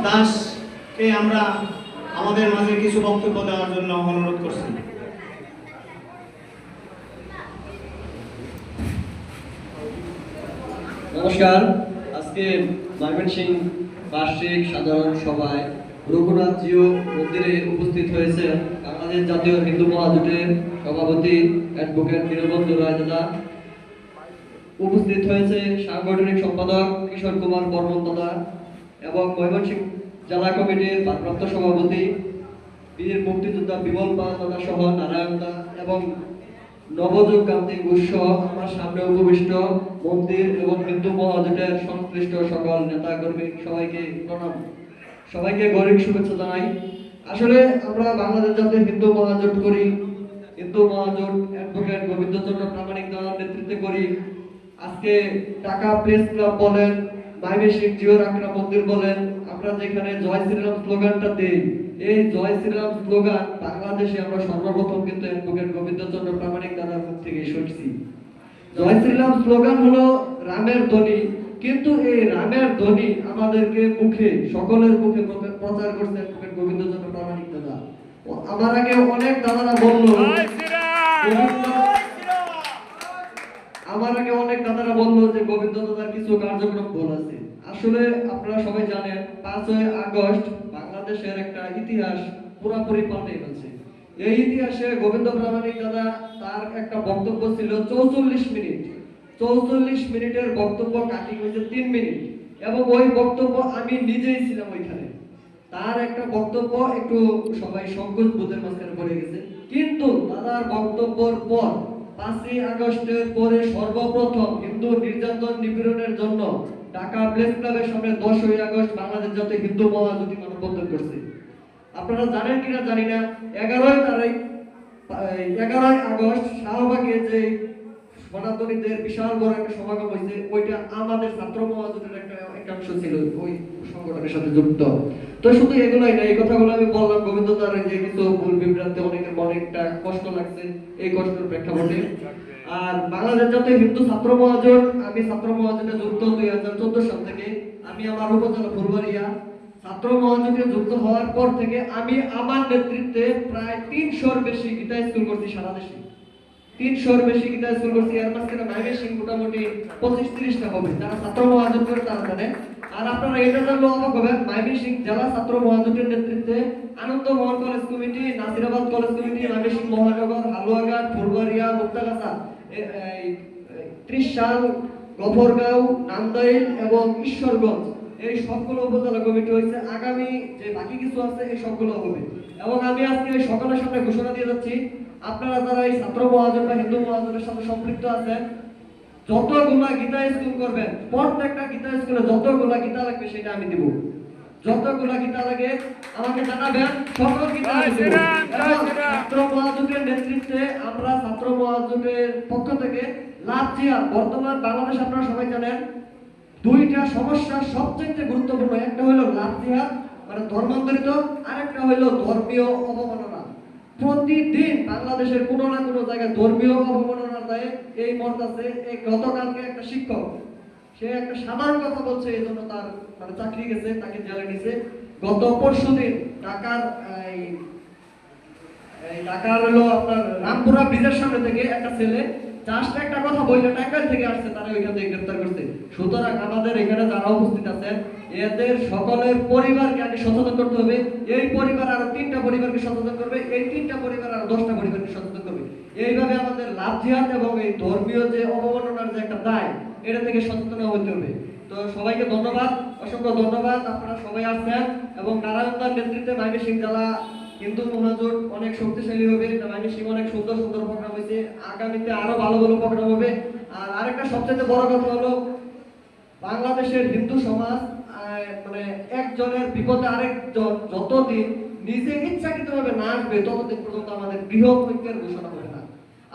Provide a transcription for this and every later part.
দাসকে আমরা আমাদের মাঝে কিছু বক্তব্য দেওয়ার জন্য অনুরোধ করছি। নমস্কার। আজকে ময়মনসিংহ বার্ষিক সাধারণ সভায় রঘুনাথজিও মন্দিরে উপস্থিত হয়েছে বাংলাদেশ জাতীয় হিন্দু মহাজোটের সভাপতি অ্যাডভোকেট দীনবন্ধু রায় দাদা, উপস্থিত হয়েছে সাংগঠনিক সম্পাদক কিশোর কুমার বর্মন দাদা এবং ময়মনসিংহ জেলা কমিটির ভারপ্রাপ্ত সভাপতি বীর মুক্তিযোদ্ধা বিমল পাল দাদা সহ নারায়ণ দা এবং নবযুগ কান্তি ঘোষ আমার সামনে উপবিষ্ট মন্দির এবং হিন্দু মহাজোটের সংশ্লিষ্ট সকল নেতা কর্মী সবাইকে প্রণাম, সবাইকে গরিব শুভেচ্ছা জানাই। আসলে আমরা বাংলাদেশ জাতীয় হিন্দু মহাজোট করি, হিন্দু মহাজোট অ্যাডভোকেট গোবিন্দচন্দ্র প্রামাণিক দাদার নেতৃত্বে করি। আজকে ঢাকা প্রেস ক্লাব বলেন, ময়মনসিংহ জিও রাখরা মন্দির বলেন, আমরা যেখানে জয় শ্রীরাম স্লোগানটা দিই, এই জয় শ্রীরাম স্লোগান বাংলাদেশে আমরা সর্বপ্রথম কিন্তু অ্যাডভোকেট গোবিন্দচন্দ্র প্রামাণিক দাদার মুখ থেকে শুনছি। জয় শ্রীরাম স্লোগান হলো রামের ধ্বনি, কিন্তু এই রামের ধ্বনি আমাদেরকে মুখে সকলের মুখে প্রচার করছে অ্যাডভোকেট গোবিন্দচন্দ্র প্রামাণিক দাদা। আমার আগে অনেক দাদারা বলল, আমার আগে অনেক দাদারা বললো যে গোবিন্দ দাদার কিছু কার্যক্রম ভুল আছে। আসলে আপনারা সবাই জানেন 5ই আগস্ট বাংলাদেশের একটা ইতিহাস পুরোপুরি পাল্টে গেছে। এই ইতিহাসে গোবিন্দ প্রামাণিক দাদা তার একটা বক্তব্য ছিল 44 মিনিট, 44 মিনিটের বক্তব্য কাটিং হয়েছে 3 মিনিট এবং ওই বক্তব্য আমি নিজেই ছিলাম ওইখানে। তার একটা বক্তব্য একটু সবাই সংকোচ বোধের মাঝখানে পড়ে গেছে, কিন্তু দাদার বক্তব্যের পর 5ই আগস্টের পরে সর্বপ্রথম হিন্দু নির্যাতন নিপীড়নের জন্য ঢাকা প্রেস ক্লাবের সামনে 10ই আগস্ট বাংলাদেশ জাতীয় হিন্দু মহাজোট মানববন্ধন করছে। আপনারা জানেন কিনা জানি না, 11ই আগস্ট শাহবাগে যে সনাতনীদের বিশাল বড় একটা সমাগম হয়েছে, ওইটা আমাদের ছাত্র মহাজোটের একটা একাংশ ছিল ওই সংগঠনের সাথে যুক্ত। তো শুধু এগুলাই না, এই কথাগুলো আমি বললাম গোবিন্দ দার যে কিছু ভুল বিভ্রান্তি অনেকের অনেকটা কষ্ট লাগছে, এই কষ্টের প্রেক্ষাপটে। আর বাংলাদেশ জাতীয় হিন্দু ছাত্র মহাজোট, আমি ছাত্র মহাজোটে যুক্ত 2014 সাল থেকে। আমি আমার উপজেলা ফুলবাড়িয়া ছাত্র মহাজোটে যুক্ত হওয়ার পর থেকে আমি আমার নেতৃত্বে প্রায় 300-র বেশি গীতা স্কুল করছি সারা দেশে, 300-র বেশি গীতা স্কুল করছি। এর মাঝখানে ময়মনসিংহ মোটামুটি 25-30টা হবে যারা ছাত্র মহাজোট করে তারা জানে। আর আপনারা এটা জানলে অবাক হবেন, ময়মনসিংহ জেলা ছাত্র মহাজোটের নেতৃত্বে Ananda Mohan college committee, Nasirabad college committee, Mymensingh মহানগর, হালুয়াঘাট, ফুলবাড়িয়া, মুক্তাগাছা, 30 গফরগাঁও, নান্দাইল এবং ঈশ্বরগঞ্জ, এই সবগুলো উপজেলা কমিটি হয়েছে। আগামী যে বাকি কিছু আছে এই সবগুলো হবে। এবং আমি আজকে এই সকলের সামনে ঘোষণা দিয়ে যাচ্ছি, আপনারা যারা এই ছাত্র মহাজোট বা হিন্দু মহাজোটের সাথে সম্পৃক্ত আছেন, যতগুলা গীতা স্কুল করবেন, প্রত্যেকটা গীতা স্কুলে যতগুলা গীতা লাগবে সেটা আমি দিব। যতগুলা গীতা লাগে আমাকে জানাবেন, সকল গীতা ছাত্র মহাজোটের নেতৃত্বে আমরা ছাত্র মহাজোটের পক্ষ থেকে লাভ জিহাদ, বর্তমান বাংলাদেশ আপনারা সবাই জানেন দুইটা সমস্যা সবচেয়ে গুরুত্বপূর্ণ, একটা হলো লাভ জিহাদ মানে ধর্মান্তরিত, আরেকটা হলো ধর্মীয় অবমাননা। প্রতিদিন বাংলাদেশের কোনো না কোনো জায়গায় ধর্মীয় অবমাননার দায়ে এই মর্যাদা। এই গতকালকে একটা শিক্ষক, সে একটা সাধারণ কথা বলছে, এই জন্য তার মানে চাকরি গেছে, তাকে জেলে নিছে। গত পরশুদিন ঢাকার হলো আপনার রামপুরা ব্রিজের সামনে থেকে একটা ছেলে জাস্ট একটা কথা বললে টাঙ্গাইল থেকে আসছে, তারা ওইখান থেকে গ্রেফতার করছে। সুতরাং আমাদের এখানে যারা উপস্থিত আছেন এদের সকলের পরিবারকে আগে সচেতন করতে হবে। এই পরিবার আরো 3টা পরিবারকে সচেতন করবে, এই 3টা পরিবার আরো 10টা পরিবারকে সচেতন করবে। এইভাবে আমাদের লাভ জিহাদ এবং এই ধর্মীয় যে অবমাননার যে একটা দায়, এটা থেকে সচেতন হতে হবে। তো সবাইকে ধন্যবাদ, অসংখ্য ধন্যবাদ, আপনারা সবাই আসছেন। এবং নারায়ণদার নেতৃত্বে ময়মনসিংহ জেলা হিন্দু মহাজোট অনেক শক্তিশালী হবে। ময়মনসিংহ অনেক সুন্দর সুন্দর প্রোগ্রাম হয়েছে, আগামীতে আরো ভালো ভালো প্রোগ্রাম হবে। আর আরেকটা সবচেয়ে বড় কথা হলো, বাংলাদেশের হিন্দু সমাজ মানে একজনের বিপদে আরেকজন যতদিন নিজে ইচ্ছাকৃতভাবে না আসবে ততদিন পর্যন্ত আমাদের বৃহৎ ঐক্যের ঘোষণা হবে না।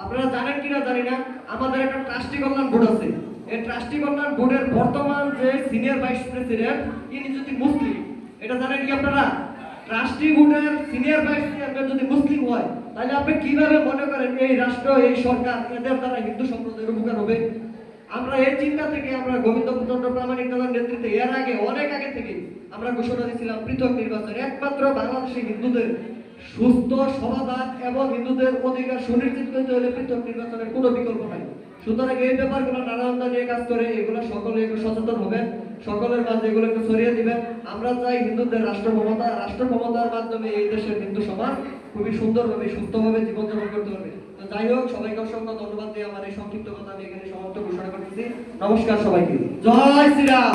আপনারা জানেন কিনা জানি না, আমাদের একটা ট্রাস্টি কল্যাণ বোর্ড আছে। এই ট্রাস্টি কল্যাণ বোর্ডের বর্তমান যে সিনিয়র ভাইস প্রেসিডেন্ট, ইনি যদি মুসলিম, এটা জানেন কি আপনারা? ট্রাস্টি বোর্ডের সিনিয়র ভাইস চেয়ারম্যান যদি মুসলিম হয়, তাহলে আপনি কিভাবে মনে করেন এই রাষ্ট্র, এই সরকার এদের দ্বারা হিন্দু সম্প্রদায়ের উপকার হবে? আমরা এই চিন্তা থেকে আমরা গোবিন্দ চন্দ্র প্রামাণিক দাদার নেতৃত্বে এর আগে অনেক আগে থেকে আমরা ঘোষণা দিয়েছিলাম পৃথক নির্বাচন। একমাত্র বাংলাদেশে হিন্দুদের সুস্থ সমাধান এবং হিন্দুদের অধিকার সুনিশ্চিত করতে হলে পৃথক নির্বাচনের কোনো বিকল্প নাই। সুতরাং এই ব্যাপারগুলো নানানতা নিয়ে কাজ করে, এগুলো সকলে একটু সচেতন হবেন, সকলের মাঝে এগুলো একটু ছড়িয়ে দিবেন। আমরা চাই হিন্দুদের রাষ্ট্র ক্ষমতার মাধ্যমে এই দেশের হিন্দু সমাজ খুবই সুন্দরভাবে সুস্থভাবে জীবনযাপন করতে পারবে। তো যাই হোক, সবাইকে অসংখ্য ধন্যবাদ দিয়ে আমার এই সংক্ষিপ্ত কথা আমি এখানে সমাপ্ত ঘোষণা করতেছি। নমস্কার সবাইকে, জয় শ্রীরাম।